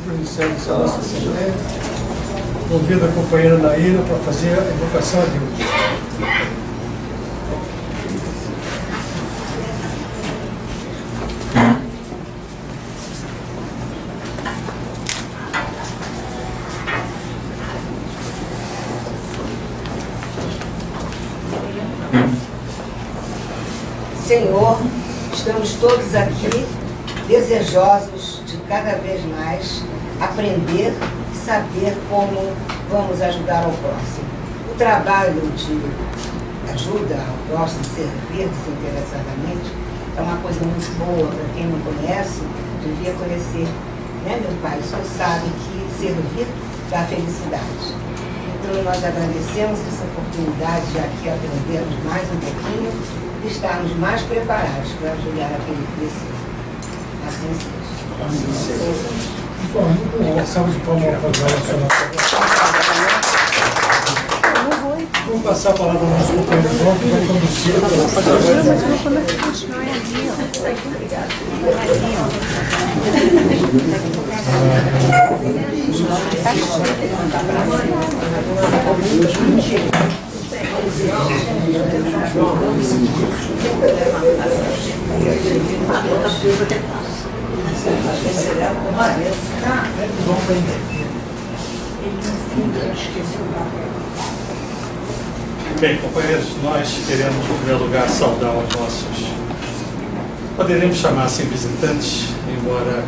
Para iniciar essa nossa assembleia, convido a companheira Naíra para fazer a invocação a Deus. Senhor, estamos todos aqui desejosos de cada vez mais aprender e saber como vamos ajudar ao próximo. O trabalho de ajuda ao próximo, servir desinteressadamente, é uma coisa muito boa para quem não conhece, devia conhecer, né, meu pai? O senhor sabe que servir dá felicidade. Então nós agradecemos essa oportunidade de aqui aprendermos mais um pouquinho e estarmos mais preparados para ajudar aquele que precisa. Assim seja. Assim seja. Uma salva de palmas para vamos passar a palavra ao nosso companheiro João, que vai conduzir Bem, companheiros, nós queremos, em primeiro lugar, saudar os nossos, poderíamos chamar assim, visitantes, embora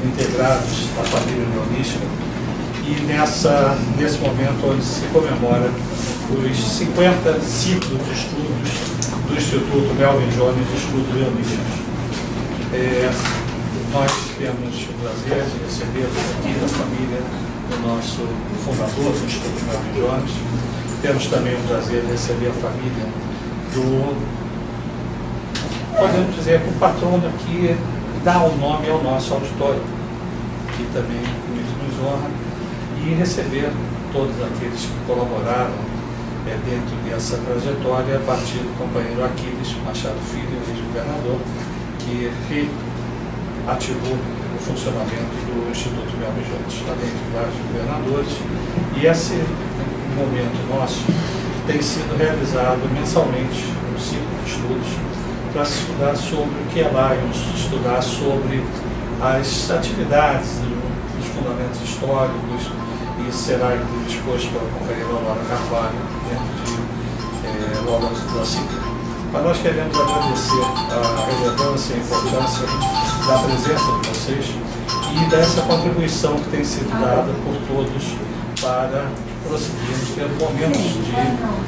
integrados da família leonística, e nesse momento onde se comemora os 50 ciclos de estudos do Instituto Melvin Jones de Estudos Leonísticos. Nós temos o prazer de receber aqui da família do nosso fundador do Instituto Melvin Jones. Temos também o prazer de receber a família do, podemos dizer, o patrono que dá o nome ao nosso auditório, que também nos honra, e receber todos aqueles que colaboraram dentro dessa trajetória, a partir do companheiro Aquiles Machado Filho, ex-governador, que ativou o funcionamento do Instituto Melvin Jones, além de vários governadores, e esse momento nosso tem sido realizado mensalmente um ciclo de estudos para se estudar sobre o que é Lions, estudar sobre as atividades dos fundamentos históricos, e será exposto pela companheira Laura Carvalho dentro de Laura da Ciclo. Mas nós queremos agradecer a relevância e a importância da presença de vocês e dessa contribuição que tem sido dada por todos para prosseguirmos tendo momentos de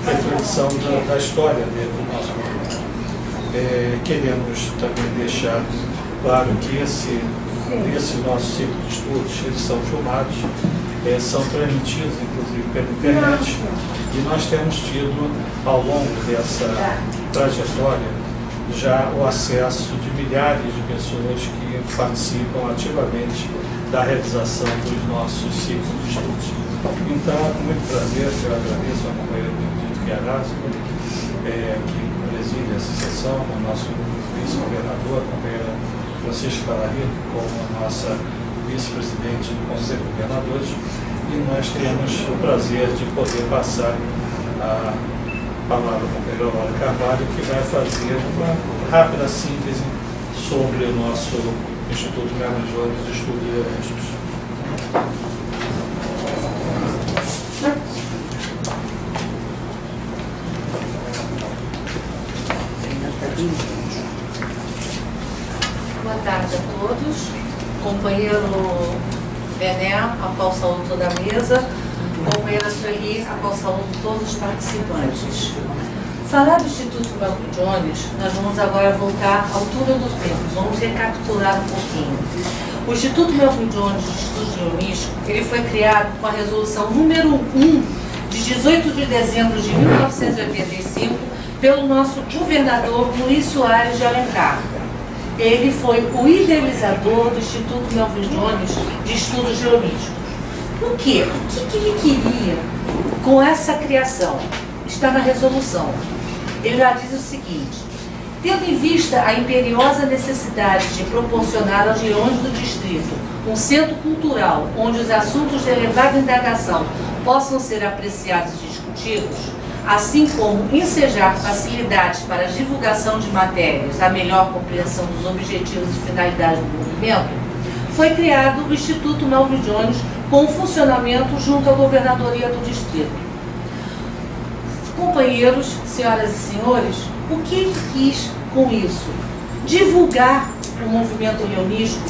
reflexão da história dentro do nosso movimento. Queremos também deixar claro que esse nosso ciclo de estudos, eles são filmados, são transmitidos inclusive pela internet, e nós temos tido ao longo dessa trajetória já o acesso de milhares de pessoas que participam ativamente da realização dos nossos ciclos de estudos. Então, com muito prazer, eu agradeço ao companheiro Benedito Chiarazzi, que preside essa sessão, o nosso vice-governador, a companheira Francisca Larito, como a nossa vice-presidente do Conselho de Governadores, e nós temos o prazer de poder passar a palavra ao companheiro Laura Carvalho, que vai fazer uma rápida síntese sobre o nosso Instituto Melvin Jones de Estudos Leonísticos. Boa tarde a todos. Companheiro Bené, a qual saúdo toda a mesa. Companheira Sueli, a qual saúdo todos os participantes. Falar do Instituto Melvin Jones, nós vamos agora voltar à altura do tempo. Vamos recapitular um pouquinho. O Instituto Melvin Jones de Estudos Leonísticos, ele foi criado com a resolução número 1 de 18 de dezembro de 1985 pelo nosso governador Luiz Soares de Alencar. Ele foi o idealizador do Instituto Melvin Jones de Estudos Leonísticos. Por quê? O que ele queria com essa criação? Está na resolução. Ele já diz o seguinte: Tendo em vista a imperiosa necessidade de proporcionar aos leões do distrito um centro cultural onde os assuntos de elevada indagação possam ser apreciados e discutidos, assim como ensejar facilidades para a divulgação de matérias, a melhor compreensão dos objetivos e finalidades do movimento, foi criado o Instituto Melville Jones com funcionamento junto à Governadoria do Distrito. Companheiros, senhoras e senhores, o que ele quis com isso? Divulgar o movimento leonístico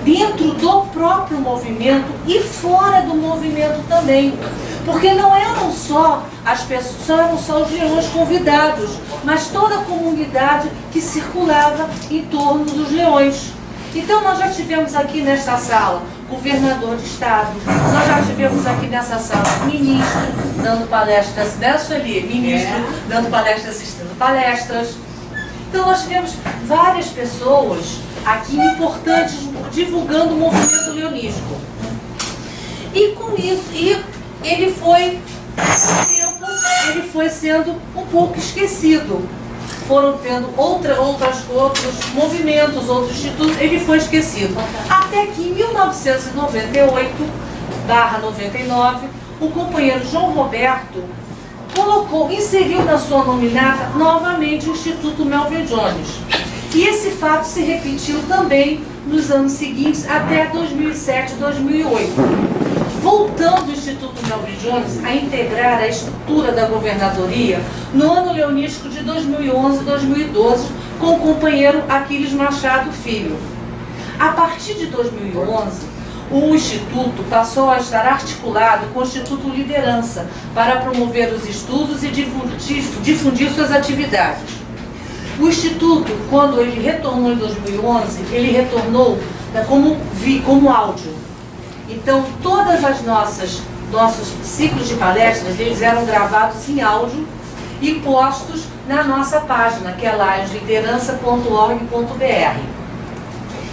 dentro do próprio movimento e fora do movimento também. Porque não eram só as pessoas, não eram só os leões convidados, mas toda a comunidade que circulava em torno dos leões. Então nós já tivemos aqui nesta sala governador de estado, nós já tivemos aqui nessa sala ministro dando palestras, né, Sueli? Ministro dando palestras, assistindo palestras. Então nós tivemos várias pessoas aqui importantes divulgando o movimento leonístico. E com isso, ele foi sendo um pouco esquecido. Foram tendo outros movimentos, outros institutos, ele foi esquecido. Até que em 1998/99, o companheiro João Roberto inseriu na sua nominata novamente o Instituto Melville Jones. E esse fato se repetiu também nos anos seguintes, até 2007 e 2008. Voltando o Instituto Melville Jones a integrar a estrutura da governadoria no ano leonístico de 2011 e 2012, com o companheiro Aquiles Machado Filho. A partir de 2011, o Instituto passou a estar articulado com o Instituto Liderança para promover os estudos e difundir suas atividades. O Instituto, quando ele retornou em 2011, ele retornou como áudio. Então, todas as nossos ciclos de palestras, eles eram gravados em áudio e postos na nossa página, que é lionsliderança.org.br.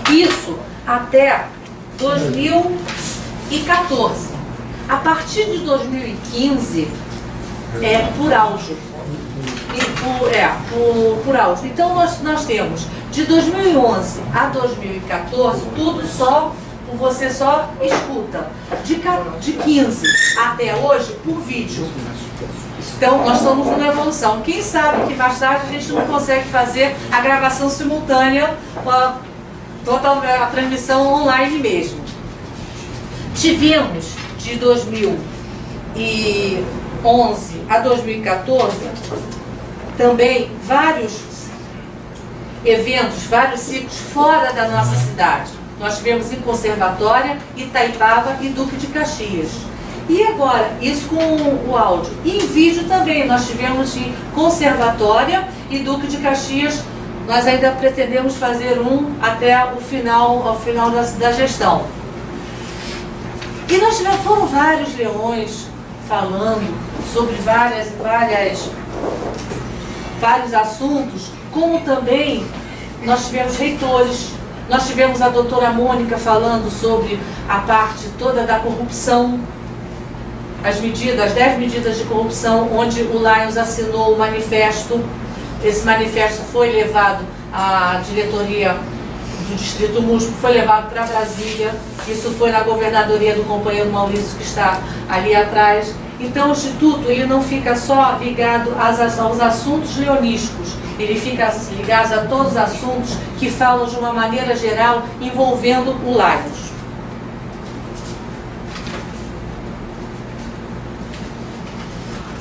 Isso até 2014. A partir de 2015, por áudio. Por áudio. Então, nós temos de 2011 a 2014, tudo só, você só escuta. De 15 até hoje, por vídeo. Então, nós estamos numa evolução. Quem sabe que mais tarde a gente não consegue fazer a gravação simultânea, a transmissão online mesmo. Tivemos de 2011 a 2014 também vários eventos, vários ciclos fora da nossa cidade. Nós tivemos em Conservatória, Itaipava e Duque de Caxias. E agora, isso com o áudio. E em vídeo também, nós tivemos em Conservatória e Duque de Caxias. Nós ainda pretendemos fazer um até ao final da gestão. E nós tivemos, foram vários leões falando sobre vários assuntos, como também nós tivemos reitores. Nós tivemos a doutora Mônica falando sobre a parte toda da corrupção, as 10 medidas de corrupção, onde o Lions assinou o manifesto. Esse manifesto foi levado à diretoria do Distrito Múltiplo, foi levado para Brasília. Isso foi na governadoria do companheiro Maurício, que está ali atrás. Então o Instituto, ele não fica só ligado aos assuntos leonísticos, ele fica ligado a todos os assuntos que falam de uma maneira geral envolvendo o Lions.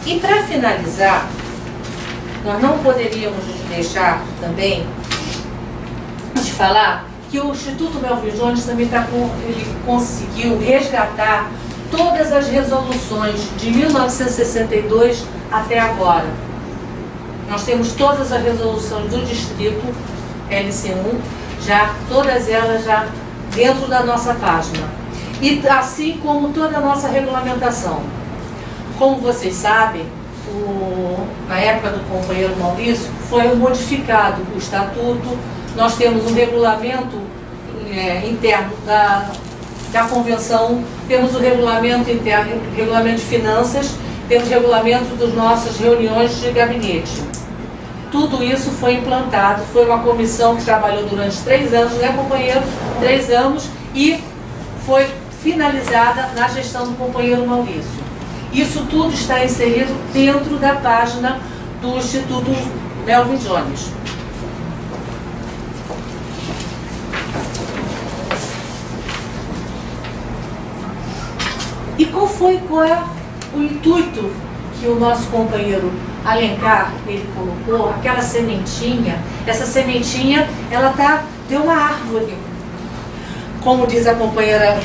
E para finalizar, nós não poderíamos deixar também de falar que o Instituto Melville Jones também ele conseguiu resgatar todas as resoluções de 1962 até agora. Nós temos todas as resoluções do Distrito LC1, todas elas já dentro da nossa página. E assim como toda a nossa regulamentação. Como vocês sabem, na época do companheiro Maurício, foi modificado o estatuto. Nós temos um regulamento interno da convenção, temos o regulamento interno, regulamento de finanças, temos regulamento das nossas reuniões de gabinete. tudo isso foi implantado. Foi uma comissão que trabalhou durante 3 anos, né, companheiro? 3 anos, e foi finalizada na gestão do companheiro Maurício. Isso tudo está inserido dentro da página do Instituto Melvin Jones. E qual é o intuito que o nosso companheiro Alencar, ele colocou? Aquela sementinha, essa sementinha, ela deu uma árvore. Como diz a companheira,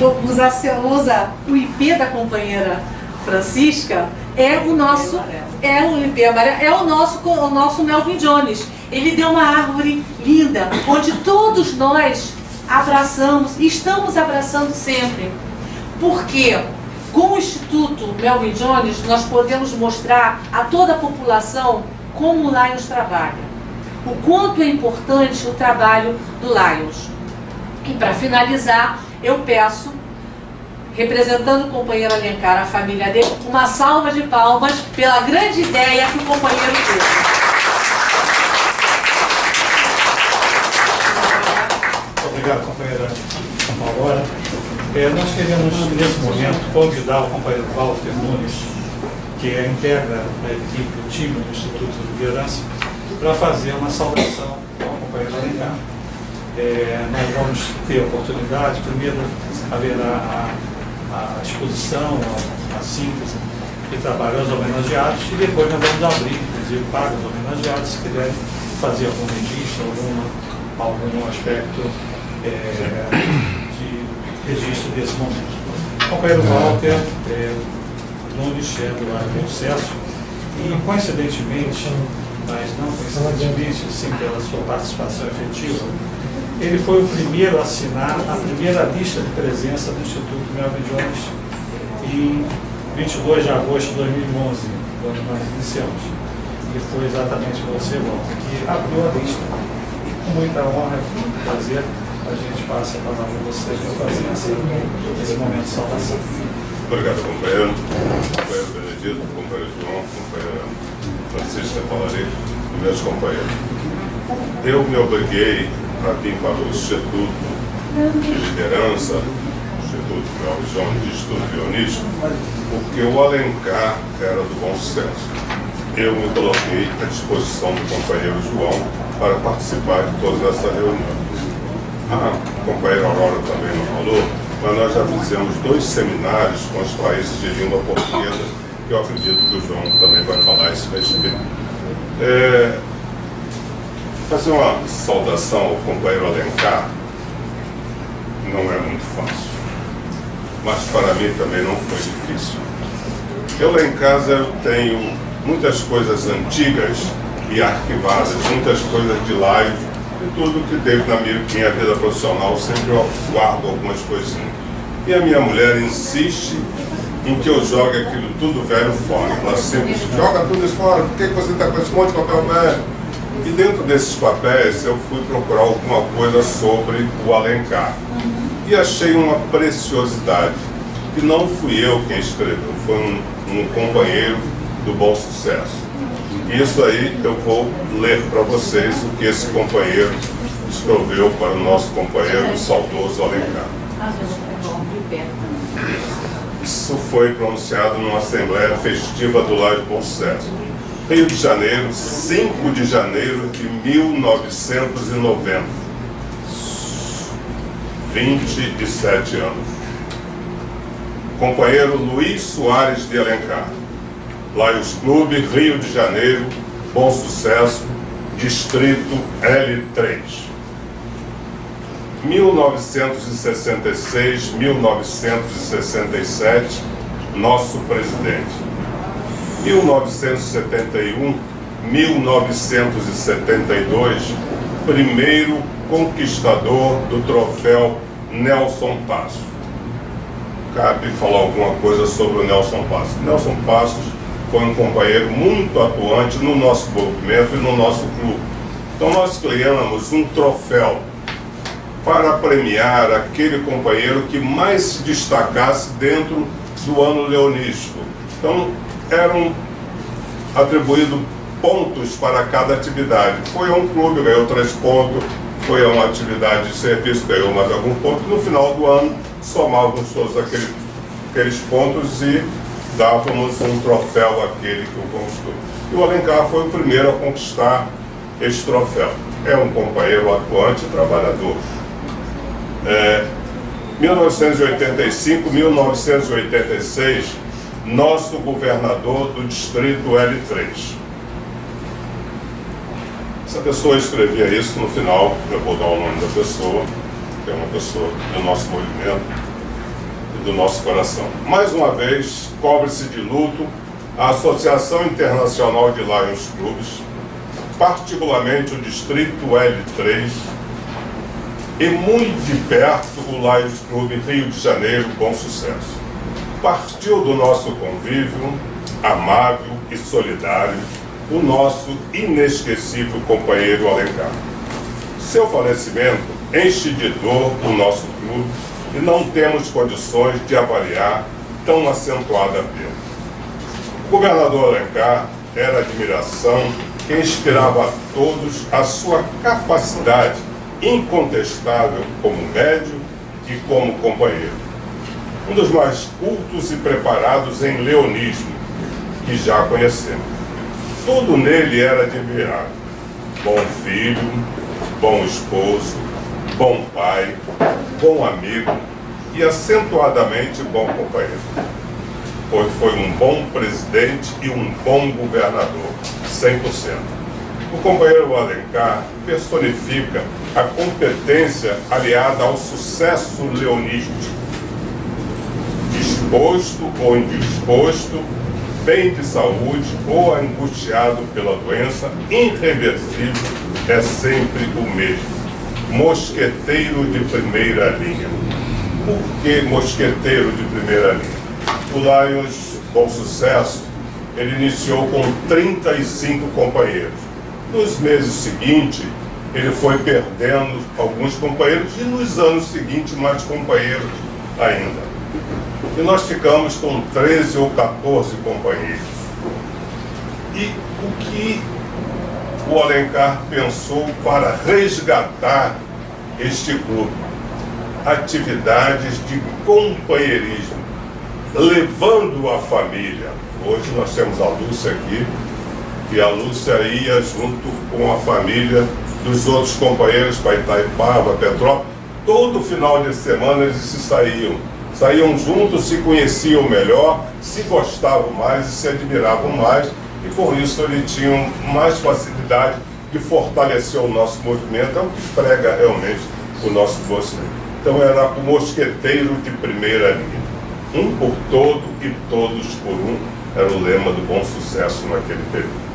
usa o IP da companheira Francisca, o IP amarelo, é o nosso Melvin Jones. Ele deu uma árvore linda, onde todos nós abraçamos e estamos abraçando sempre. Por quê? Com o Instituto Melvin Jones, nós podemos mostrar a toda a população como o Lions trabalha. O quanto é importante o trabalho do Lions. E para finalizar, eu peço, representando o companheiro Alencar, a família dele, uma salva de palmas pela grande ideia que o companheiro teve. Obrigado, companheira Aurora. Nós queremos, nesse momento, convidar o companheiro Walter Nunes, que integra a equipe, o time do Instituto de Liderança, para fazer uma saudação ao companheiro Alencar. Nós vamos ter a oportunidade, primeiro haverá a exposição, a síntese de trabalho aos homenageados, e depois nós vamos abrir, inclusive, para os homenageados, se quiserem fazer algum registro, algum aspecto de registro desse momento. O companheiro Walter Nunes chega lá com sucesso e, coincidentemente, mas não coincidentemente, sim pela sua participação efetiva, ele foi o primeiro a assinar a primeira lista de presença do Instituto Melvin Jones em 22 de agosto de 2011, quando nós iniciamos. E foi exatamente você, Walter, que abriu a lista. E com muita honra, com muito prazer, a gente passa a palavra para vocês para fazer esse momento de salvação. Obrigado, companheiro. Companheiro Benedito, companheiro João, companheira Francisca Paulari e meus companheiros. Eu me obriguei a vir para o Instituto de Liderança, Instituto Melvin Jones de Estudo Bionístico, porque o Alencar era do bom sucesso. Eu me coloquei à disposição do companheiro João para participar de todas essas reuniões. A companheira Aurora também não falou, mas nós já fizemos 2 seminários com os países de língua portuguesa, que eu acredito que o João também vai falar a esse respeito. Fazer uma saudação ao companheiro Alencar não é muito fácil, mas para mim também não foi difícil. Eu lá em casa eu tenho muitas coisas antigas e arquivadas, muitas coisas de live, e tudo que teve na minha vida profissional, sempre eu guardo algumas coisinhas. E a minha mulher insiste em que eu jogue aquilo tudo velho fora. Ela sempre diz, joga tudo isso fora, por que você está com esse monte de papel velho? E dentro desses papéis eu fui procurar alguma coisa sobre o Alencar. E achei uma preciosidade, que não fui eu quem escreveu, foi um companheiro do Bom Sucesso. Isso aí eu vou ler para vocês o que esse companheiro escreveu para o nosso companheiro saudoso Alencar. Isso foi pronunciado numa Assembleia Festiva do Lar de Bom Sucesso. Rio de Janeiro, 5 de janeiro de 1990. 27 anos. Companheiro Luiz Soares de Alencar. Lions Clube, Rio de Janeiro, Bom Sucesso, Distrito L3. 1966, 1967, nosso presidente. 1971, 1972, primeiro conquistador do troféu Nelson Passos. Cabe falar alguma coisa sobre o Nelson Passos. Nelson Passos foi um companheiro muito atuante no nosso movimento e no nosso clube. Então nós criamos um troféu para premiar aquele companheiro que mais se destacasse dentro do ano leonístico. Então eram atribuídos pontos para cada atividade. Foi a um clube, ganhou 3 pontos, foi a uma atividade de serviço, ganhou mais algum ponto. No final do ano, somávamos todos aqueles pontos e dávamos um troféu àquele que o conquistou. E o Alencar foi o primeiro a conquistar esse troféu. É um companheiro atuante e trabalhador. 1985, 1986, nosso governador do distrito L3. Essa pessoa escrevia isso no final, eu vou dar o nome da pessoa, que é uma pessoa do nosso movimento e do nosso coração. Mais uma vez, cobre-se de luto a Associação Internacional de Lions Clubs, particularmente o distrito L3, e muito de perto o Lions Clube Rio de Janeiro, Bom Sucesso. Partiu do nosso convívio amável e solidário o nosso inesquecível companheiro Alencar. Seu falecimento enche de dor o nosso clube e não temos condições de avaliar tão acentuada perda. O governador Alencar era admiração que inspirava a todos a sua capacidade incontestável como médium e como companheiro. Um dos mais cultos e preparados em leonismo que já conhecemos. Tudo nele era admirável. Bom filho, bom esposo, bom pai, bom amigo e acentuadamente bom companheiro. Pois foi um bom presidente e um bom governador, 100%. O companheiro Alencar personifica a competência aliada ao sucesso leonístico. Disposto ou indisposto, bem de saúde ou angustiado pela doença, irreversível, é sempre o mesmo. Mosqueteiro de primeira linha. Por que mosqueteiro de primeira linha? O Lions Bom Sucesso, ele iniciou com 35 companheiros. Nos meses seguintes, ele foi perdendo alguns companheiros e nos anos seguintes mais companheiros ainda. E nós ficamos com 13 ou 14 companheiros. E o que o Alencar pensou para resgatar este clube? Atividades de companheirismo, levando a família. Hoje nós temos a Lúcia aqui, e a Lúcia ia junto com a família dos outros companheiros para Itaipava, Petrópolis. Todo final de semana eles se saíam juntos, se conheciam melhor, se gostavam mais e se admiravam mais, e por isso eles tinham mais facilidade de fortalecer o nosso movimento, é o que prega realmente o nosso movimento. Então era o mosqueteiro de primeira linha. Um por todo e todos por um, era o lema do Bom Sucesso naquele período.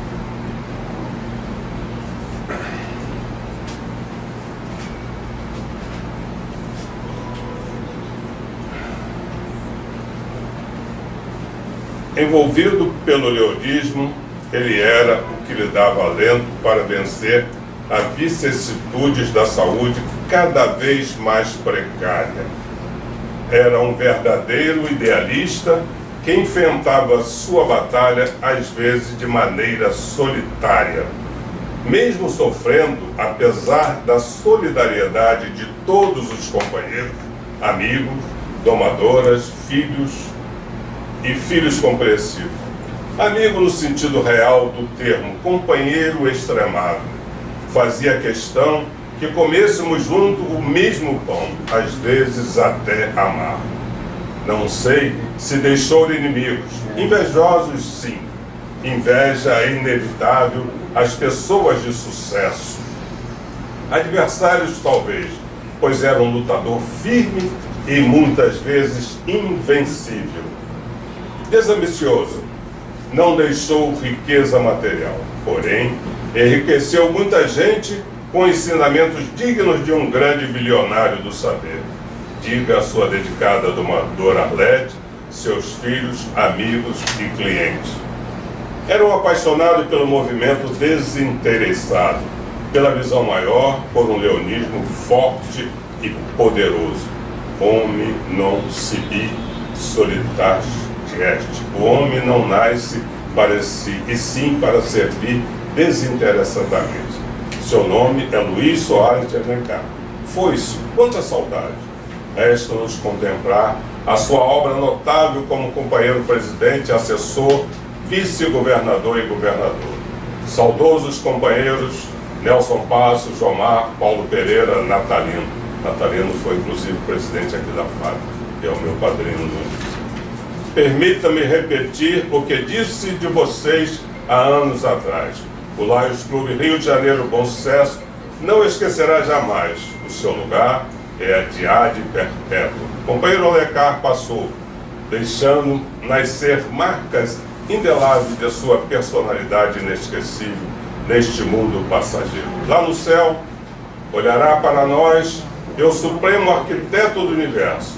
Envolvido pelo leonismo, ele era o que lhe dava alento para vencer as vicissitudes da saúde cada vez mais precária. Era um verdadeiro idealista que enfrentava sua batalha, às vezes de maneira solitária. Mesmo sofrendo, apesar da solidariedade de todos os companheiros, amigos, domadoras, filhos e filhos compreensivos. Amigo no sentido real do termo, companheiro extremado. Fazia questão que comêssemos junto o mesmo pão, às vezes até amargo. Não sei se deixou inimigos, invejosos sim. Inveja é inevitável às pessoas de sucesso. Adversários talvez, pois era um lutador firme e muitas vezes invencível. Desambicioso, não deixou riqueza material, porém enriqueceu muita gente com ensinamentos dignos de um grande bilionário do saber. Diga a sua dedicada domadora Arlete, seus filhos, amigos e clientes. Era um apaixonado pelo movimento desinteressado, pela visão maior, por um leonismo forte e poderoso. Homem non sibi solitas est. O homem não nasce e sim para servir desinteressadamente. Seu nome é Luiz Soares de Alencar. Foi-se, quanta saudade! Resta-nos contemplar a sua obra notável como companheiro presidente, assessor, vice-governador e governador. Saudosos companheiros Nelson Passos, Jomar, Paulo Pereira, Natalino. Natalino foi inclusive presidente aqui da FAB, que é o meu padrinho no início. Permita-me repetir o que disse de vocês há anos atrás. O Lions Clube Rio de Janeiro Bom Sucesso não esquecerá jamais. O seu lugar é de ad perpétuo. O companheiro Alencar passou, deixando nascer marcas indeláveis de sua personalidade inesquecível neste mundo passageiro. Lá no céu, olhará para nós e o supremo arquiteto do universo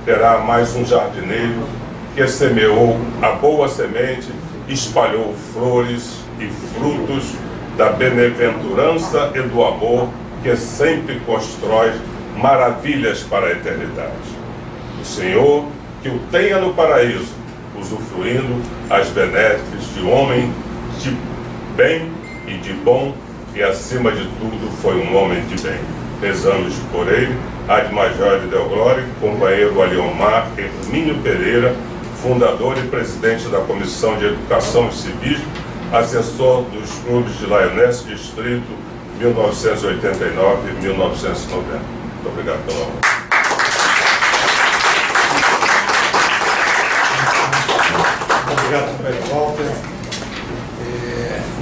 terá mais um jardineiro que semeou a boa semente, espalhou flores e frutos da beneventurança e do amor que sempre constrói maravilhas para a eternidade. O Senhor que o tenha no paraíso, usufruindo as benéficas de homem de bem e de bom, e acima de tudo foi um homem de bem. Rezamos por ele, Ad Major de Deo Glória, companheiro Aliomar Hermínio Pereira, fundador e presidente da Comissão de Educação e Civismo, assessor dos clubes de Lionesse Distrito 1989 e 1990. Muito obrigado pela honra. Obrigado, companheiro Walter.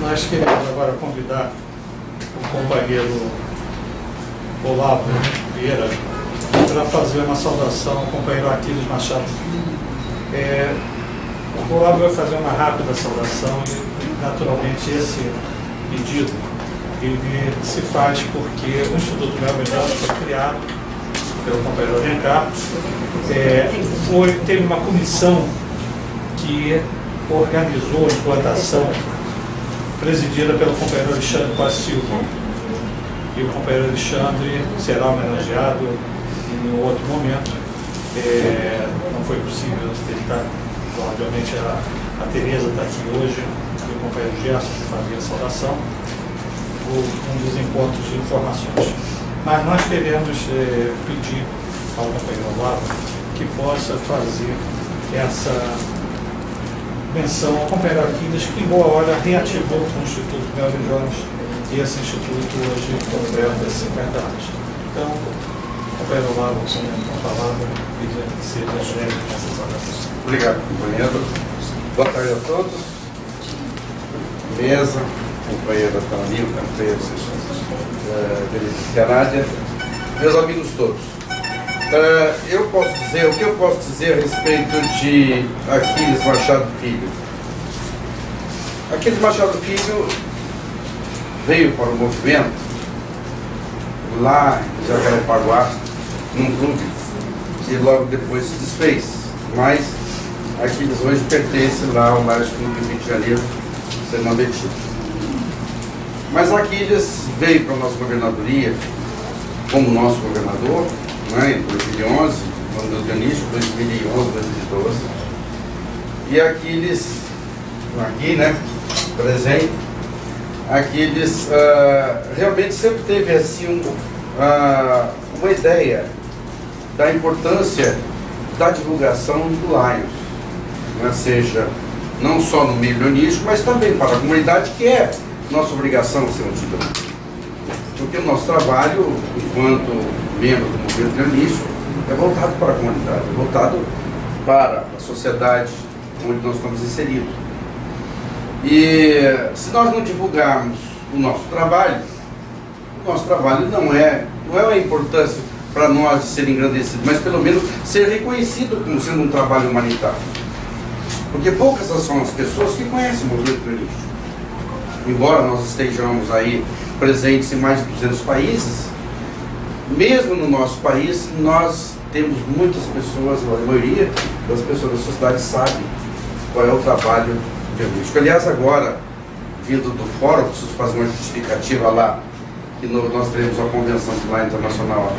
Nós queremos agora convidar o companheiro Olavo Vieira para fazer uma saudação ao companheiro Aquiles Machado. O Olavo vai fazer uma rápida saudação e, naturalmente, esse pedido ele se faz porque o Instituto Melvin Johnson foi criado pelo companheiro Alencar. Teve uma comissão que organizou a implantação, presidida pelo companheiro Alexandre Costa Silva. E o companheiro Alexandre será homenageado em outro momento. Não foi possível ele estar, obviamente a Tereza está aqui hoje, e o companheiro Gerson que fazia a saudação, um dos encontros de informações. Mas nós queremos pedir ao companheiro Olavo que possa fazer essa menção ao companheiro Aquiles, que em boa hora reativou o Instituto Melvin Jones, e esse instituto hoje completa 50 anos. Então, o companheiro Olavo, com a palavra, pedir que seja breve nessas orações. Obrigado, companheiro. Boa tarde a todos. Mesa, companheira Tamil, companheiro Canádia, meus amigos todos. O que eu posso dizer a respeito de Aquiles Machado Filho? Aquiles Machado Filho veio para o movimento lá em Jacarepaguá, num clube, e logo depois se desfez. Mas Aquiles hoje pertence lá ao Lions Clube do Rio de Janeiro, Fernando Betim. Mas Aquiles veio para a nossa governadoria como nosso governador, em 2011, no ano do início, 2011, 2012. E Aquiles, aqui, presente, Aquiles realmente sempre teve assim uma ideia da importância da divulgação do Lions, seja não só no meio leonístico, mas também para a comunidade, que é nossa obrigação ser um cidadão. Porque o nosso trabalho, enquanto membro do movimento leonístico, é voltado para a comunidade, é voltado para a sociedade onde nós estamos inseridos. E se nós não divulgarmos o nosso trabalho não é uma importância para nós de ser engrandecido, mas pelo menos ser reconhecido como sendo um trabalho humanitário. Porque poucas são as pessoas que conhecem o movimento leonístico. Embora nós estejamos aí presentes em mais de 200 países, mesmo no nosso país, nós temos muitas pessoas, a maioria das pessoas da sociedade sabe qual é o trabalho leonístico. Aliás, agora, vindo do fórum, preciso fazer uma justificativa lá, que nós teremos uma convenção lá internacional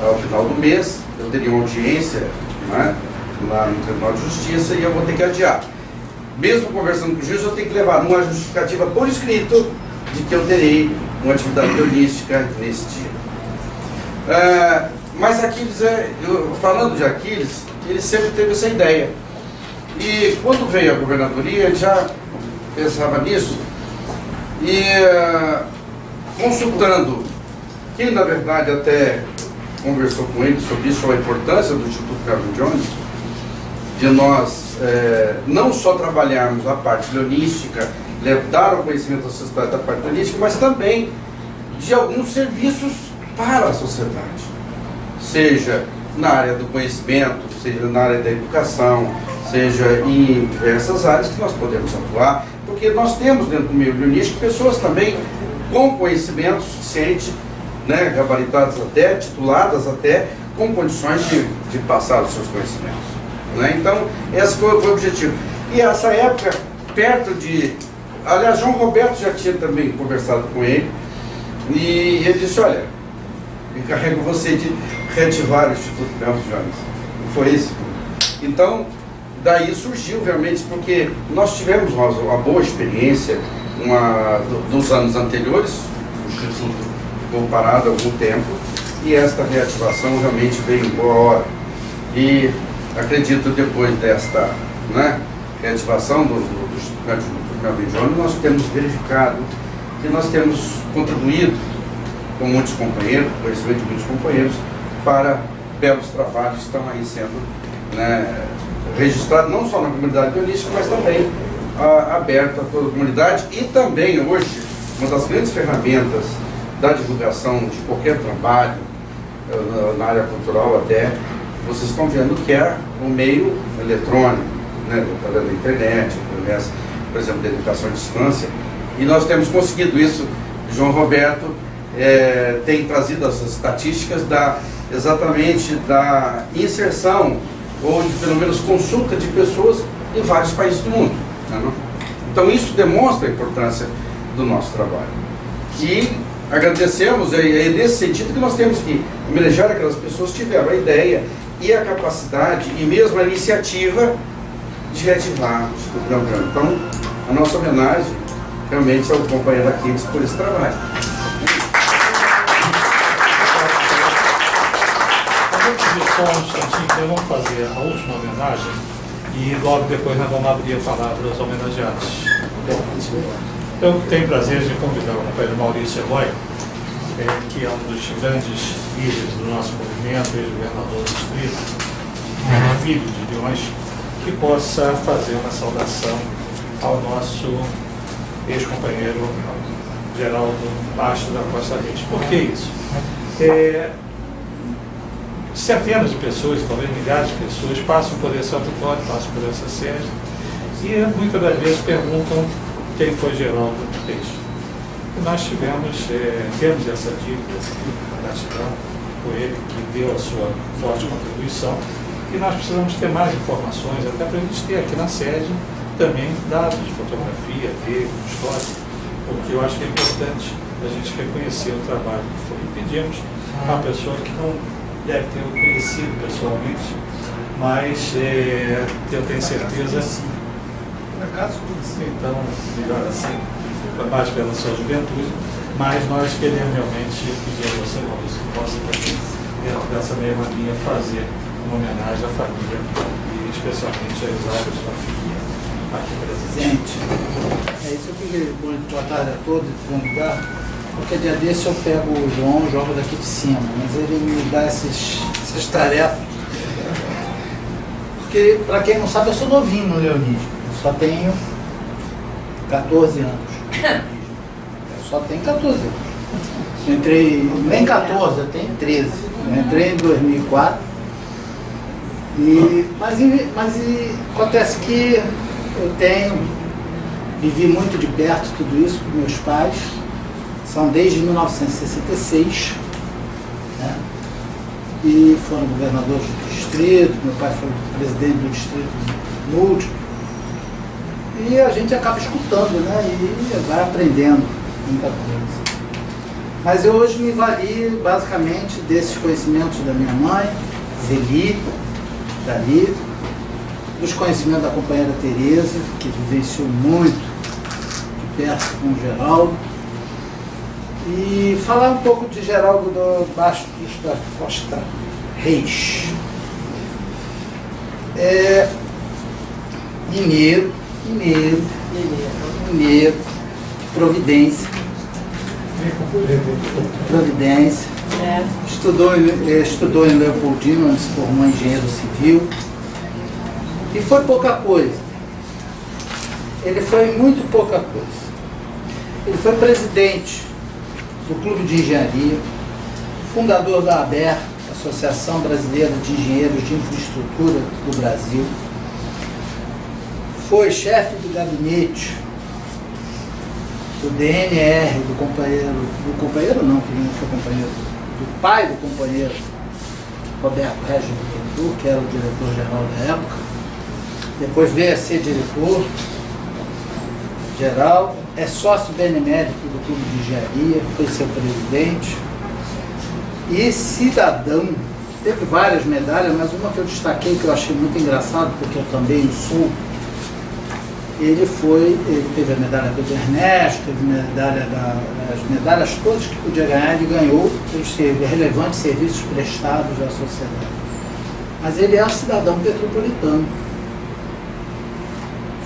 ao final do mês. Eu teria uma audiência lá no Tribunal de Justiça e eu vou ter que adiar. mesmo conversando com o juiz, eu tenho que levar uma justificativa por escrito de que eu terei uma atividade holística nesse dia. Mas Aquiles, falando de Aquiles, ele sempre teve essa ideia. E quando veio a governadoria, ele já pensava nisso. E consultando, quem na verdade até conversou com ele sobre isso, sobre a importância do Instituto Calvin Jones, de nós não só trabalharmos a parte leonística, dar o conhecimento da sociedade da parte leonística, mas também de alguns serviços para a sociedade, seja na área do conhecimento, seja na área da educação, seja em diversas áreas que nós podemos atuar, porque nós temos dentro do meio leonístico pessoas também com conhecimento suficiente, né, gabaritadas até, tituladas até, com condições de passar os seus conhecimentos. Né? Então, esse foi o objetivo. E essa época, perto de... Aliás, João Roberto já tinha também conversado com ele, e ele disse, olha, encarrego você de reativar o Instituto Calvin Jones. Foi isso. Então, daí surgiu realmente, porque nós tivemos uma boa experiência dos anos anteriores, o Instituto ficou parado há algum tempo, e esta reativação realmente veio em boa hora. E acredito, depois desta reativação do Instituto Calvin Jones, nós temos verificado que nós temos contribuído com muitos companheiros, com conhecimento de muitos companheiros, para belos trabalhos que estão aí sendo registrados, não só na comunidade leonística, mas também aberto a toda a comunidade. E também hoje, uma das grandes ferramentas da divulgação de qualquer trabalho, na área cultural até, vocês estão vendo que é o meio eletrônico, através da internet, através, por exemplo, da educação à distância. E nós temos conseguido isso. João Roberto tem trazido as estatísticas exatamente da inserção, ou de, pelo menos, consulta de pessoas em vários países do mundo. Então isso demonstra a importância do nosso trabalho. E agradecemos, é nesse sentido que nós temos que homenagear aquelas pessoas que tiveram a ideia e a capacidade e mesmo a iniciativa de reativar o Instituto Calvin. Então, a nossa homenagem realmente ao companheiro Aquiles por esse trabalho. Só um instantinho, que vamos fazer a última homenagem e logo depois nós vamos abrir a palavra aos homenageados. Eu tenho o prazer de convidar o companheiro Maurício Eloy, que é um dos grandes líderes do nosso movimento, ex-governador do distrito, filho de Leões, que possa fazer uma saudação ao nosso ex-companheiro Geraldo Bastos da Costa Reis. Por que isso? Centenas de pessoas, talvez milhares de pessoas, passam por esse auditório, passam por essa sede e muitas das vezes perguntam quem foi Geraldo Reis. E nós temos essa dívida, gratidão por ele, que deu a sua forte contribuição, e nós precisamos ter mais informações, até para a gente ter aqui na sede também dados de fotografia dele, história, porque eu acho que é importante a gente reconhecer o trabalho que foi. E pedimos a uma pessoa que não deve ter o conhecido pessoalmente, mas eu tenho certeza, então, melhor assim, mais pela sua juventude, mas nós queremos realmente pedir a você, Maurício, que possa também, dentro dessa mesma linha, fazer uma homenagem à família e especialmente a Isaura, sua filha, aqui presente. É isso que boa tarde a todos, convidar. Qualquer dia desse eu pego o João e jogo daqui de cima, mas ele me dá essas tarefas. Porque, para quem não sabe, eu sou novinho no leonismo. Eu só tenho 14 anos. Eu só tenho 14 anos. Eu entrei, nem 14, eu tenho 13. Eu entrei em 2004. Mas acontece que eu vivi muito de perto tudo isso com meus pais. São desde 1966, né? E foram governadores do distrito, meu pai foi presidente do distrito múltiplo. E a gente acaba escutando, né? E vai aprendendo muita coisa. Mas eu hoje me vali basicamente desses conhecimentos da minha mãe, Zeli, Dali, dos conhecimentos da companheira Tereza, que vivenciou muito de perto com o Geraldo, e falar um pouco de Geraldo Bastos da Costa Reis. Mineiro, Providência. Estudou em Leopoldina, onde se formou engenheiro civil. E foi pouca coisa. Ele foi muito pouca coisa. Ele foi presidente do Clube de Engenharia, fundador da ABER, Associação Brasileira de Engenheiros de Infraestrutura do Brasil. Foi chefe do gabinete do DNR, do pai do companheiro Roberto Regis Bittencourt, que era o diretor-geral da época. Depois veio a ser diretor-geral, é sócio benemérito do Clube de Engenharia, foi seu presidente. E cidadão, teve várias medalhas, mas uma que eu destaquei, que eu achei muito engraçado, porque eu também sou. Ele teve a medalha do Ernesto, teve as medalhas todas que podia ganhar, ele ganhou pelos relevantes serviços prestados à sociedade. Mas ele é um cidadão petropolitano.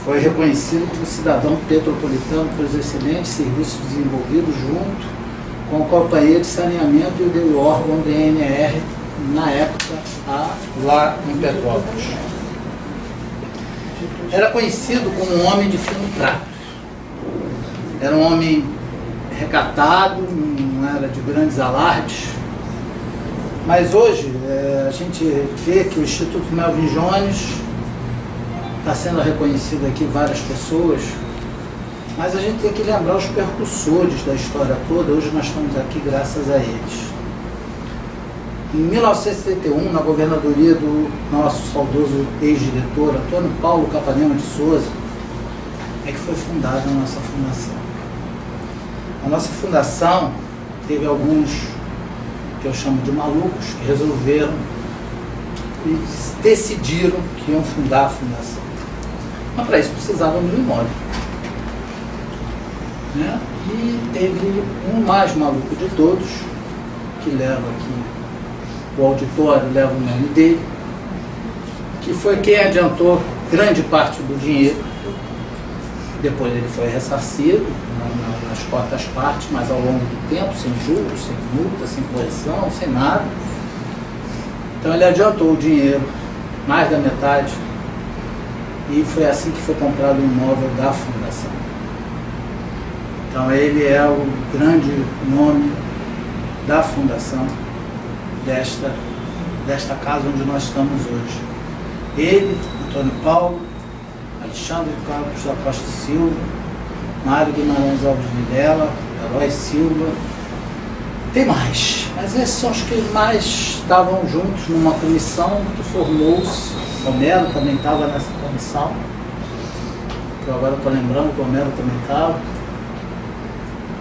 Foi reconhecido como cidadão petropolitano pelos excelentes serviços desenvolvidos junto com o companheiro de saneamento e o órgão DNR, na época, lá em Petrópolis. Era conhecido como um homem de fino trato. Era um homem recatado, não era de grandes alardes. Mas hoje a gente vê que o Instituto Melvin Jones está sendo reconhecido aqui, várias pessoas, mas a gente tem que lembrar os percussores da história toda. Hoje nós estamos aqui graças a eles. Em 1971, na governadoria do nosso saudoso ex-diretor Antônio Paulo Capanema de Souza, é que foi fundada a nossa fundação. A nossa fundação teve alguns, que eu chamo de malucos, que resolveram e decidiram que iam fundar a fundação. Mas para isso precisavam de um imóvel. Né? E teve um mais maluco de todos, que leva aqui, o auditório leva o nome dele, que foi quem adiantou grande parte do dinheiro. Depois ele foi ressarcido nas quartas partes, mas ao longo do tempo, sem juros, sem multa, sem correção, sem nada. Então ele adiantou o dinheiro, mais da metade, e foi assim que foi comprado o imóvel da fundação. Então ele é o grande nome da fundação desta casa onde nós estamos hoje. Ele, Antônio Paulo, Alexandre Campos da Costa Silva, Mário Guimarães Alves Videla, Eloy Silva, tem mais, mas esses são os que mais estavam juntos numa comissão que formou-se. O Homero também estava nessa comissão, que eu agora estou lembrando que o Homero também estava.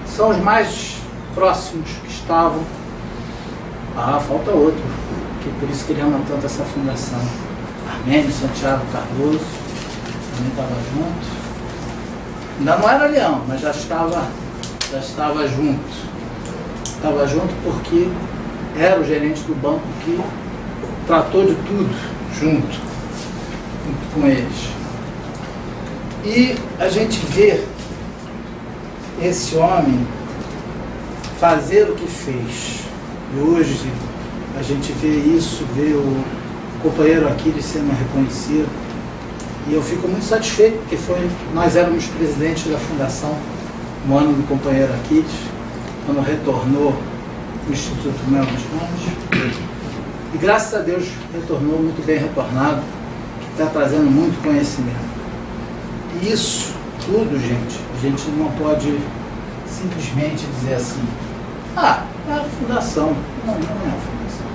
São os mais próximos que estavam. Falta outro, que por isso que ele ama tanto essa fundação. Armênio Santiago Cardoso também estava junto. Ainda não era leão, mas já estava junto. Estava junto porque era o gerente do banco que tratou de tudo junto com eles. E a gente vê esse homem fazer o que fez. E hoje a gente vê isso, vê o companheiro Aquiles sendo reconhecido. E eu fico muito satisfeito, porque nós éramos presidentes da fundação no ano do companheiro Aquiles, quando retornou o Instituto Melvin Jones. E graças a Deus retornou muito bem retornado, que está trazendo muito conhecimento. E isso tudo, gente, a gente não pode simplesmente dizer assim, é a fundação. Não é a fundação.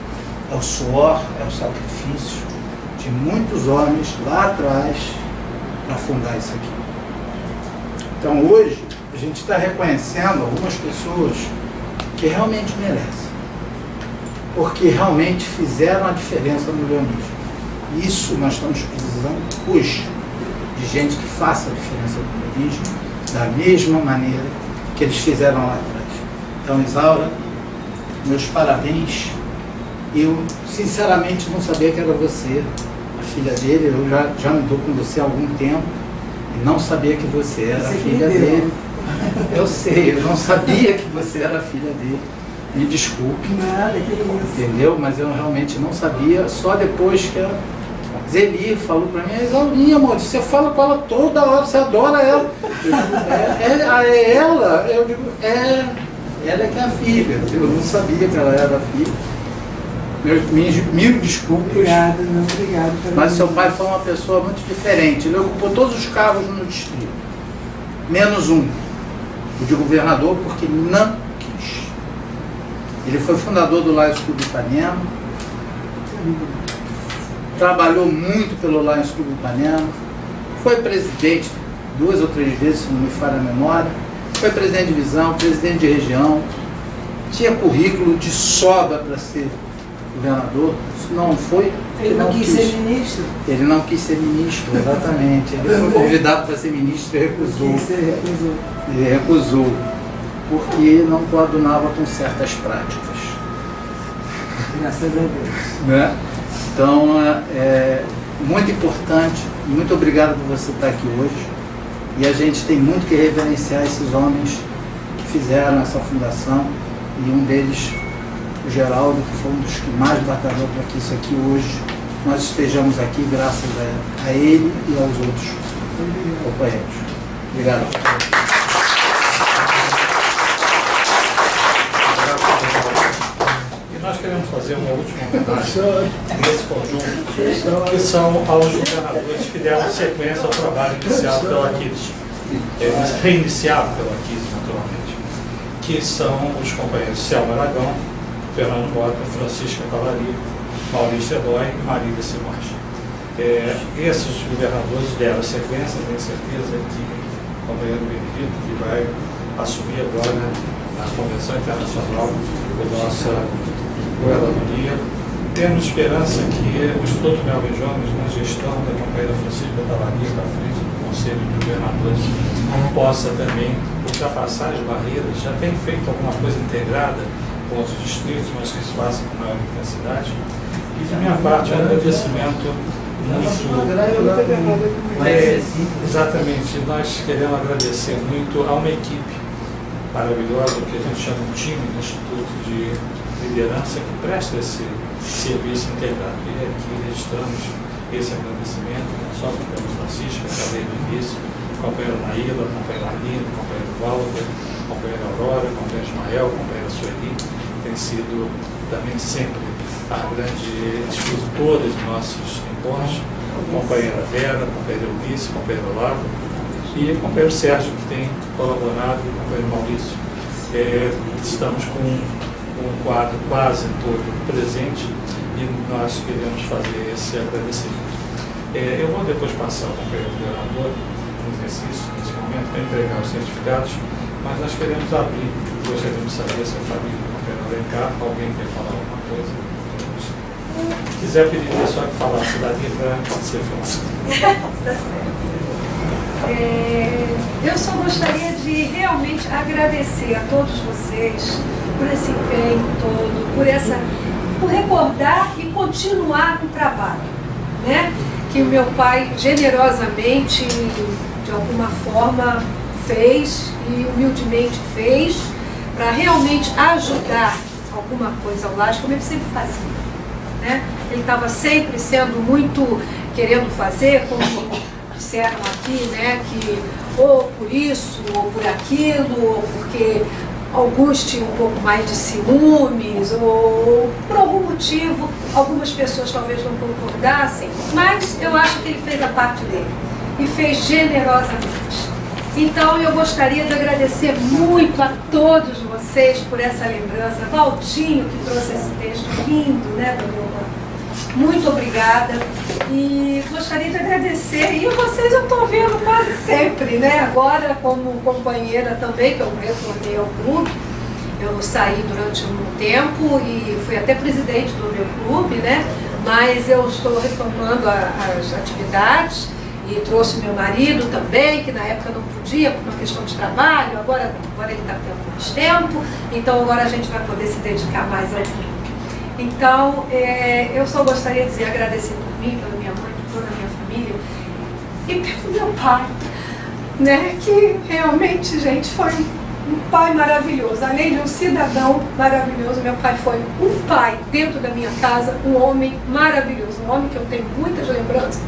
É o suor, é o sacrifício de muitos homens lá atrás para fundar isso aqui. Então hoje a gente está reconhecendo algumas pessoas que realmente merecem, porque realmente fizeram a diferença no leonismo. Isso nós estamos precisando hoje, de gente que faça a diferença do turismo da mesma maneira que eles fizeram lá atrás. Então, Isaura, meus parabéns. Eu, sinceramente, não sabia que era você, a filha dele. Eu já me dou com você há algum tempo e não sabia que você era a filha dele. Eu sei, eu não sabia que você era a filha dele. Me desculpe. Nada, que isso. Entendeu? Mas eu realmente não sabia, só depois que a Zeli falou pra mim: Isaurinha, amor, você fala com ela toda hora, você adora ela. Eu digo, é ela? Eu digo, ela é que é a filha. Eu não sabia que ela era a filha. Mil desculpas. Obrigada, não, obrigado. Mas seu pai foi uma pessoa muito diferente. Ele ocupou todos os cargos no distrito, menos um, o de governador, porque não quis. Ele foi fundador do Lions Clube Ipanema, trabalhou muito pelo Lions Clube Ipanema, foi presidente 2 ou 3 vezes, se não me falha a memória, foi presidente de divisão, presidente de região, tinha currículo de sobra para ser governador. Isso não foi. Ele não quis ser ministro? Ele não quis ser ministro, exatamente. Ele foi convidado para ser ministro e recusou. Ele recusou, porque não coadunava com certas práticas. Graças a Deus. Né? Então, é muito importante, muito obrigado por você estar aqui hoje. E a gente tem muito que reverenciar esses homens que fizeram essa fundação, e um deles, o Geraldo, que foi um dos que mais batalhou para que isso aqui hoje, nós estejamos aqui graças a ele e aos outros companheiros. Obrigado. E nós queremos fazer uma última homenagem nesse conjunto, que são aos governadores que deram sequência ao trabalho iniciado pela Aquiles, reiniciado pela Aquiles, naturalmente, que são os companheiros Selma Aragão, Fernando Mota, Francisca Cavalaria, Maurício Eloy e Marília Simões. Esses governadores deram sequência, tenho certeza que o companheiro Benedito, que vai assumir agora na Convenção Internacional da nossa governadoria, temos esperança que o Instituto Melvin Jones, na gestão da companheira Francisca Cavalaria, da frente do Conselho de Governadores, possa também ultrapassar as barreiras. Já tem feito alguma coisa integrada com os distritos, mas que se faça com maior intensidade. E de minha parte, um agradecimento exatamente, nós queremos agradecer muito a uma equipe maravilhosa, que a gente chama um time do Instituto de Liderança, que presta esse serviço integrado. E aqui registramos esse agradecimento, não só para o Francisco, que falei no início, companheiro Naíla, companheiro Arlindo, companheiro Walter, companheiro Aurora, companheiro Ismael, companheiro Sueli, tem sido também sempre a grande expositora de nossos encontros, companheira Vera, companheiro Eunice, companheiro Olavo e companheiro Sérgio, que tem colaborado, e companheiro Maurício. Estamos com um quadro quase todo presente e nós queremos fazer esse agradecimento. Eu vou depois passar ao companheiro governador no exercício, nesse momento, para entregar os certificados, mas nós queremos abrir, gostaríamos de saber se a família do companheiro Alencar, alguém quer falar alguma coisa? Se quiser pedir só que falar a cidade para ser filmado. Eu só gostaria de realmente agradecer a todos vocês por esse empenho todo, por recordar e continuar no trabalho, né? Que o meu pai generosamente, de alguma forma, fez e humildemente fez para realmente ajudar alguma coisa ao Lages, como ele sempre fazia, né? Ele estava sempre sendo muito querendo fazer, como disseram aqui, né, que ou por isso, ou por aquilo, ou porque alguns tinham um pouco mais de ciúmes, ou por algum motivo, algumas pessoas talvez não concordassem, mas eu acho que ele fez a parte dele, e fez generosamente. Então eu gostaria de agradecer muito a todos vocês por essa lembrança. Valtinho, que trouxe esse texto lindo, né, Dona? Muito obrigada. E gostaria de agradecer, e vocês eu estou vendo quase sempre, né? Agora como companheira também, que eu retornei ao clube. Eu saí durante um tempo e fui até presidente do meu clube, né? mas eu estou retomando as atividades e trouxe meu marido também, que na época não podia por uma questão de trabalho, agora ele está tendo mais tempo, então agora a gente vai poder se dedicar mais ao grupo. Então, eu só gostaria de dizer, agradecer por mim, pela minha mãe, por toda a minha família e pelo meu pai, né, que realmente, gente, foi um pai maravilhoso. Além de um cidadão maravilhoso, meu pai foi um pai dentro da minha casa, um homem maravilhoso, um homem que eu tenho muitas lembranças.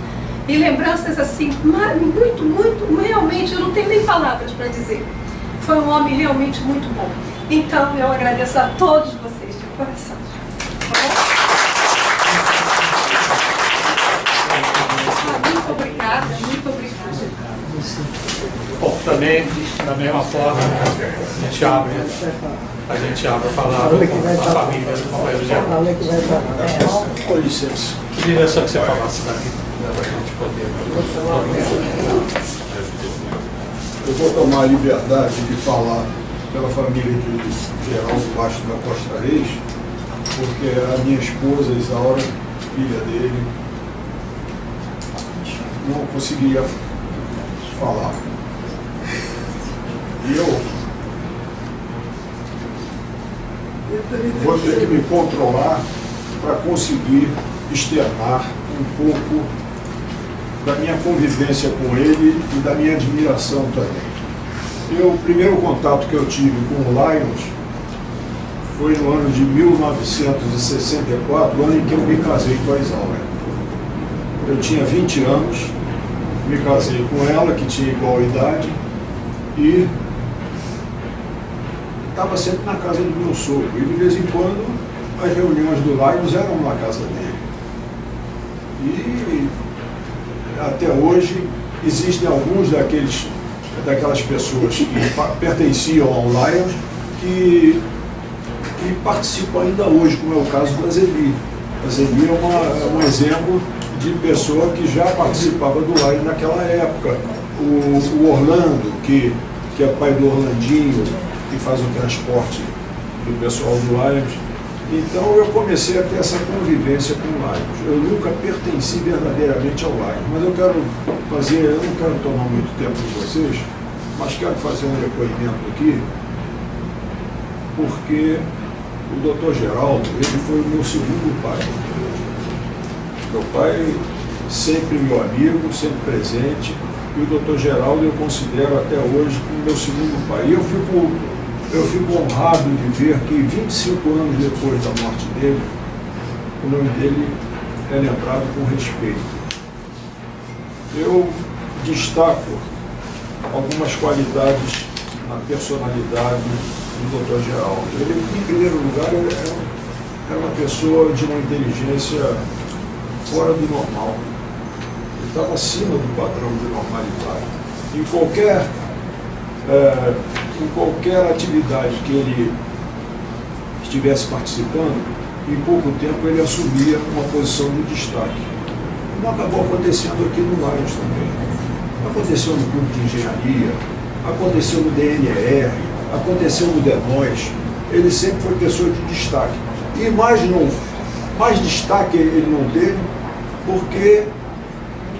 E lembranças assim, muito, realmente, eu não tenho nem palavras para dizer. Foi um homem realmente muito bom. Então, eu agradeço a todos vocês de coração. Muito obrigada, muito obrigada. Bom, também, da mesma forma, a gente abre a palavra com a família do companheiro geral. Com licença. Eu queria só que você falasse daqui, para a gente poder. Eu vou tomar a liberdade de falar pela família de Geraldo Bastos da Costa Reis, porque a minha esposa, Isaura, filha dele, não conseguia falar. E eu vou ter que me controlar para conseguir externar um pouco da minha convivência com ele e da minha admiração também. O primeiro contato que eu tive com o Lions foi no ano de 1964, o ano em que eu me casei com a Isaura. Eu tinha 20 anos, me casei com ela, que tinha igual idade, e estava sempre na casa do meu sogro. E de vez em quando as reuniões do Lions eram na casa dele. E até hoje existem alguns daquelas pessoas que pertenciam ao Lions que participam ainda hoje, como é o caso da Zeli. A Zeli é um exemplo de pessoa que já participava do Lions naquela época. O Orlando, que é pai do Orlandinho, que faz o transporte do pessoal do Lions. Então eu comecei a ter essa convivência com o Lions. Eu nunca pertenci verdadeiramente ao Lions, mas eu não quero tomar muito tempo de vocês, mas quero fazer um depoimento aqui, porque o Dr. Geraldo, ele foi o meu segundo pai. Meu pai sempre meu amigo, sempre presente, e o Dr. Geraldo eu considero até hoje como meu segundo pai. E eu fico honrado de ver que 25 anos depois da morte dele, o nome dele é lembrado com respeito. Eu destaco algumas qualidades na personalidade do Dr. Geraldo. Ele, em primeiro lugar, era uma pessoa de uma inteligência fora do normal. Ele estava acima do padrão de normalidade. Em qualquer atividade que ele estivesse participando, em pouco tempo ele assumia uma posição de destaque. Como acabou acontecendo aqui no Lions também. Aconteceu no Clube de Engenharia, aconteceu no DNR, aconteceu no DENOS. Ele sempre foi pessoa de destaque. E mais destaque ele não teve, porque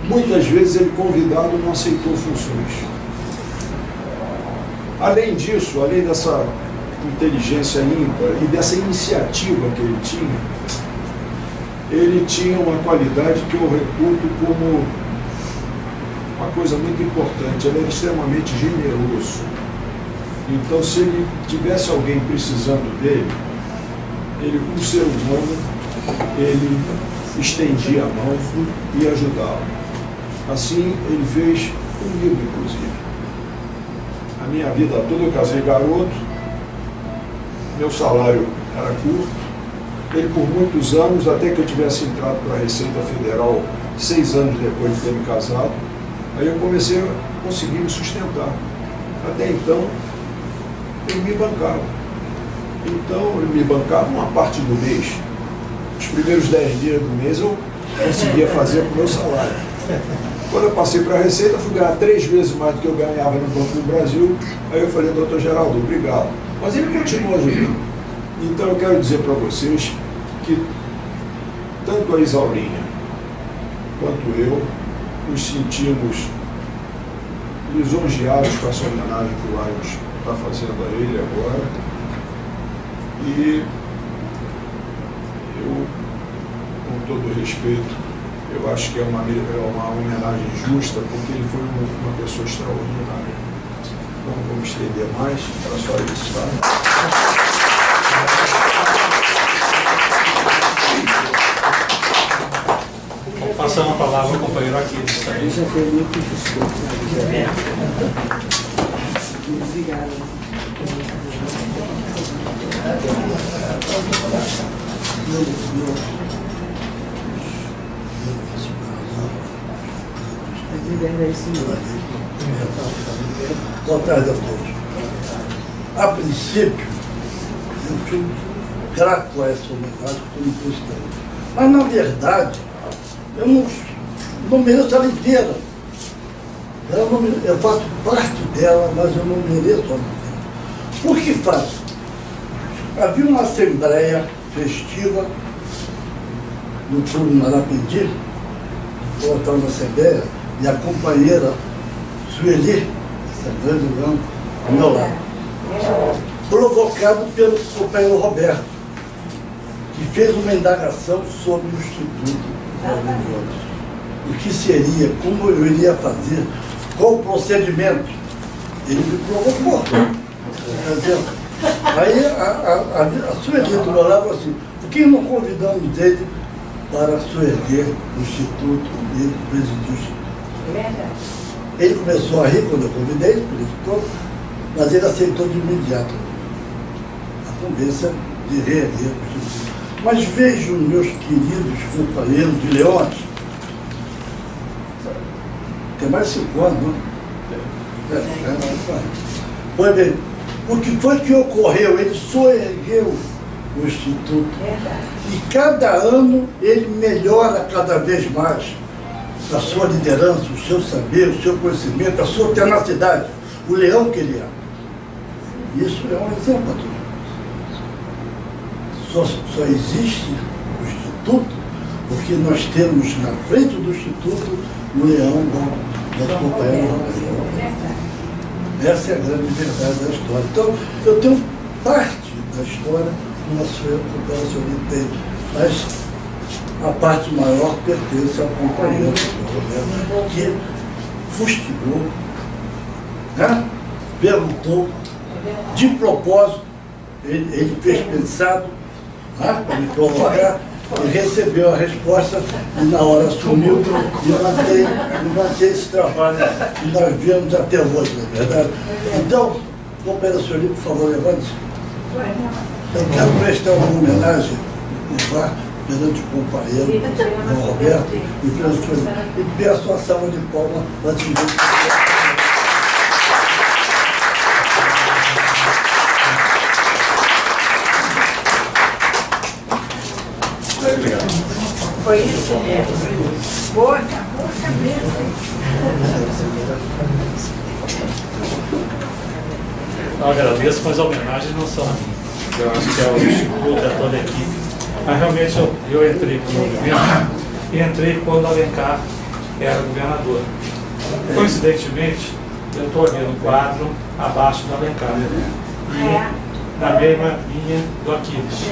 muitas vezes ele, convidado, não aceitou funções. Além disso, além dessa inteligência ímpar e dessa iniciativa que ele tinha uma qualidade que eu reputo como uma coisa muito importante. Ele era extremamente generoso. Então, se ele tivesse alguém precisando dele, ele, como ser humano, ele estendia a mão e ajudava. Assim, ele fez comigo, inclusive. A minha vida toda eu casei garoto, meu salário era curto. Ele, por muitos anos, até que eu tivesse entrado para a Receita Federal 6 anos depois de ter me casado, aí eu comecei a conseguir me sustentar. Até então, ele me bancava. Então, ele me bancava uma parte do mês. Os primeiros 10 dias do mês eu conseguia fazer com o meu salário. Quando eu passei para a Receita, fui ganhar 3 vezes mais do que eu ganhava no Banco do Brasil. Aí eu falei, doutor Geraldo, obrigado. Mas ele continuou ajudando. Então eu quero dizer para vocês que tanto a Isaurinha quanto eu nos sentimos lisonjeados com essa homenagem que o Laios está fazendo a ele agora. E eu, com todo respeito, eu acho que é uma homenagem justa, porque ele foi uma pessoa extraordinária. Não vamos estender mais, era só isso, tá? Passando a palavra ao companheiro Aquiles também. Já foi muito desculpa. Obrigada. Boa tarde a todos. A princípio, eu fico grato a essa homenagem que me prestando. Mas, na verdade, eu não mereço ela inteira. Eu faço parte dela, mas eu não mereço ela inteira. Por que faço? Havia uma assembleia festiva no Clube Marapedi, eu estava na assembleia, e a companheira Sueli, essa grande irmã, ao meu lado, provocado pelo companheiro Roberto, que fez uma indagação sobre o Instituto Religioso. O que seria, como eu iria fazer, qual o procedimento. Ele me provocou. Aí a Sueli do meu lado falou assim, por que não convidamos ele para suerguer o Instituto e presidir o Instituto? Ele começou a rir quando eu convidei, por isso todo, mas ele aceitou de imediato a conversa de reerguer o Instituto. Mas vejam, meus queridos companheiros de Leões, tem mais 5 anos, não? Pois bem, o que foi que ocorreu? Ele soergueu o Instituto. E cada ano ele melhora cada vez mais a sua liderança, o seu saber, o seu conhecimento, a sua tenacidade. O leão que ele é. Isso é um exemplo a todos. Só existe o Instituto porque nós temos na frente do Instituto o leão da companheira. Essa é a grande verdade da história. Então, eu tenho parte da história com a sua tem, mas a parte maior pertence ao companheiro que fustigou, né? Perguntou, de propósito, ele fez pensado, né? Para me provocar, e recebeu a resposta e na hora sumiu e mantém esse trabalho que nós viemos até hoje, na verdade. Então, companheiro Sueli, por favor, levante-se. Eu quero prestar uma homenagem perante o companheiro Roberto e perante o Sueli. E peço a salva de palmas antes de Foi isso mesmo. Boa cabeça. Eu agradeço, mas as homenagens não são minhas. Eu acho que é o Instituto, é toda a equipe. Mas realmente eu entrei como movimento e entrei quando Alencar era governador. Coincidentemente, eu estou ali no quadro abaixo do Alencar. E na mesma linha do Aquiles.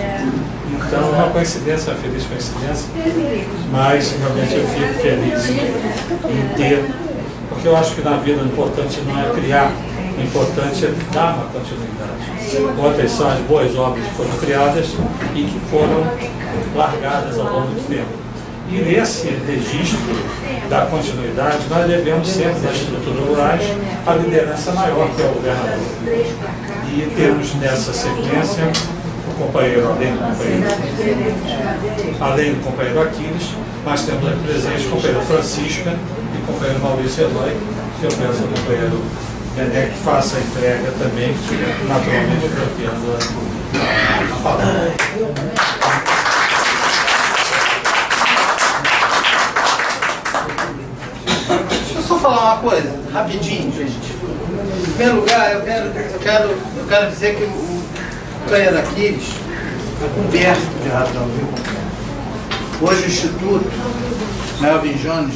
Então, uma coincidência, uma feliz coincidência, mas realmente eu fico feliz em ter, porque eu acho que na vida o importante não é criar, o importante é dar uma continuidade. Outras são as boas obras que foram criadas e que foram largadas ao longo do tempo. E nesse registro da continuidade, nós devemos sempre, nas estruturas rurais, a liderança maior, que é o governador. E temos nessa sequência o companheiro, além do companheiro Aquiles, mas temos aqui presente o companheiro Francisca e o companheiro Maurício Eloy, que eu peço ao companheiro Bené que faça a entrega também, naturalmente bloqueando a palavra. Deixa eu só falar uma coisa, rapidinho, gente. Em primeiro lugar, eu quero dizer que o companheiro Aquiles está coberto de razão, viu? Hoje o Instituto Melvin Jones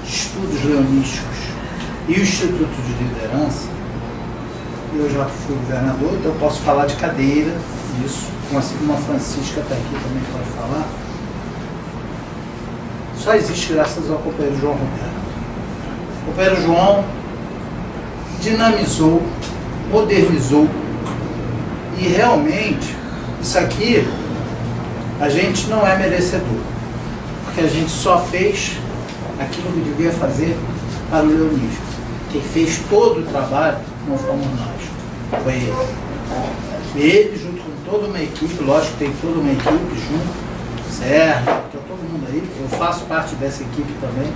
de Estudos Leonísticos e o Instituto de Liderança, eu já fui governador, então eu posso falar de cadeira, isso, como a Francisca está aqui também pode falar, só existe graças ao companheiro João Roberto. O companheiro João dinamizou, modernizou e realmente isso aqui a gente não é merecedor, porque a gente só fez aquilo que devia fazer para o leonismo. Quem fez todo o trabalho não fomos nós, foi ele. Ele junto com toda uma equipe, lógico que tem toda uma equipe junto, Sérgio, tá todo mundo aí, eu faço parte dessa equipe também,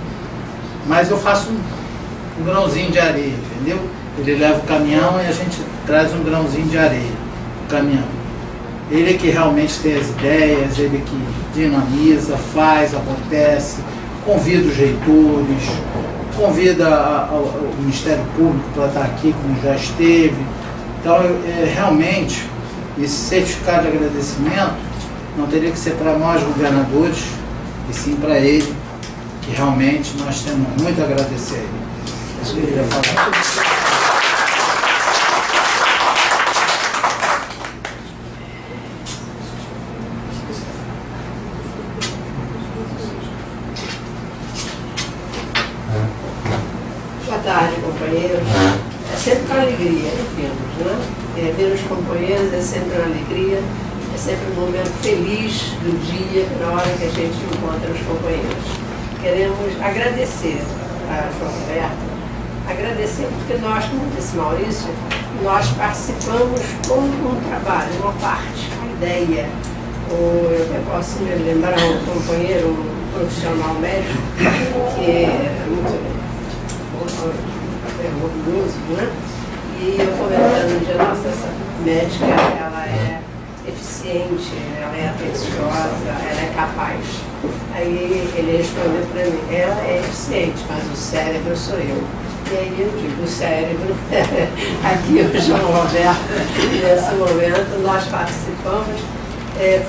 mas eu faço um grãozinho de areia, entendeu? Ele leva o caminhão e a gente traz um grãozinho de areia no caminhão. Ele é que realmente tem as ideias, ele é que dinamiza, faz, acontece, convida os reitores, convida o Ministério Público para estar aqui, como já esteve. Então, realmente, esse certificado de agradecimento não teria que ser para nós, governadores, e sim para ele, que realmente nós temos muito a agradecer a ele. Isso que eu queria falar. Boa tarde, companheiros. É sempre uma alegria vê-los, né? Ver os companheiros é sempre uma alegria, é sempre um momento feliz do dia, na hora que a gente encontra os companheiros. Queremos agradecer a João Roberto, agradecer porque nós, como disse Maurício, nós participamos com um trabalho, uma parte, uma ideia. Eu até posso me lembrar um companheiro, um profissional médico, que é muito orgulhoso, né? E eu comentando um dia, nossa, essa médica, ela é eficiente, ela é atenciosa, ela é capaz. Aí ele respondeu para mim, ela é eficiente, mas o cérebro sou eu. E aí eu digo, o cérebro, aqui o João Roberto, nesse momento nós participamos,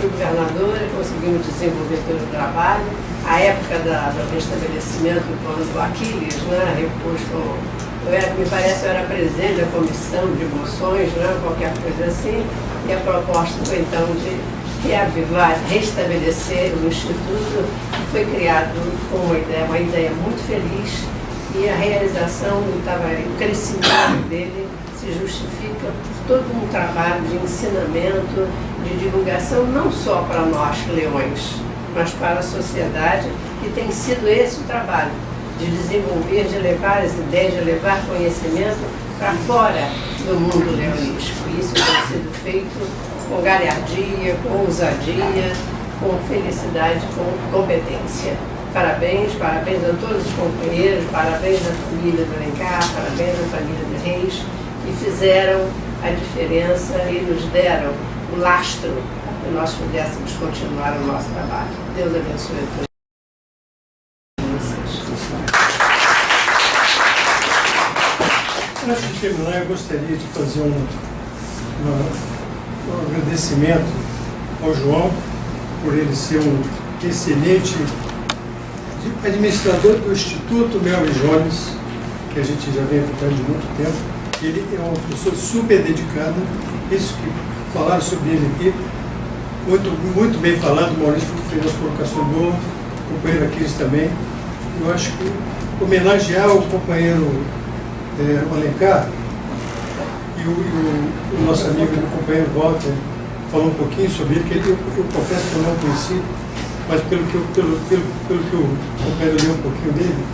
fui governadora, conseguimos desenvolver todo o trabalho. A época do restabelecimento, quando o Aquiles, né, repôs me parece que eu era presidente da comissão de moções, né, qualquer coisa assim, e a proposta foi então de reavivar, restabelecer o Instituto, que foi criado com uma ideia muito feliz, e a realização o crescimento dele se justifica por todo um trabalho de ensinamento, de divulgação, não só para nós, leões, mas para a sociedade, que tem sido esse o trabalho, de desenvolver, de levar as ideias, de levar conhecimento para fora do mundo leonístico. Isso tem sido feito com galhardia, com ousadia, com felicidade, com competência. Parabéns, parabéns a todos os companheiros, parabéns à família do Alencar, parabéns à família de Reis, que fizeram a diferença e nos deram o lastro para que nós pudéssemos continuar o nosso trabalho. Deus abençoe a todos. Antes de terminar, eu gostaria de fazer um agradecimento ao João por ele ser um excelente administrador do Instituto Melvin Jones, que a gente já vem acompanhando de muito tempo. Ele é uma pessoa super dedicada, isso que falaram sobre ele aqui, muito bem falado. O Maurício fez uma colocação boa, o companheiro Aquiles também. Eu acho que homenagear o companheiro Alencar e o nosso amigo o companheiro Walter falou um pouquinho sobre ele, que eu confesso que eu não conheci, mas pelo que o companheiro leu um pouquinho dele,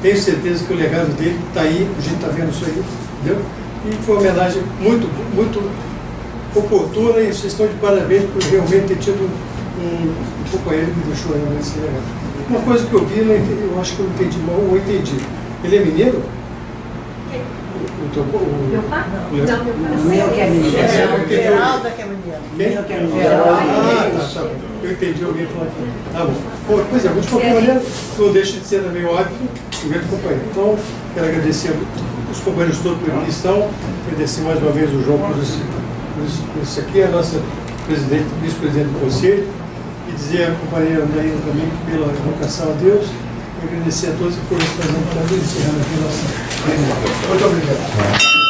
tenho certeza que o legado dele está aí, a gente está vendo isso aí, entendeu? E foi uma homenagem muito oportuna, e vocês estão de parabéns por realmente ter tido um companheiro que deixou realmente esse legado. Uma coisa que eu vi, eu acho que eu entendi mal, ou entendi. Ele é mineiro? Meu pai? Não, Meu que é mineiro. Geraldo que é mineiro. Meu que é mineiro. Tá. Eu entendi alguém falando aqui. Tá bom. Pois é, de qualquer maneira, não deixa de ser também óbvio o grande companheiro. Então, quero agradecer os companheiros todos por aqui estão, agradecer mais uma vez o João por isso aqui, a nossa vice-presidente do conselho, e dizer à companheira Andaína também pela vocação a Deus, e agradecer a todos e por estar fazendo também, encerrando aqui a nossa reunião. Muito obrigado.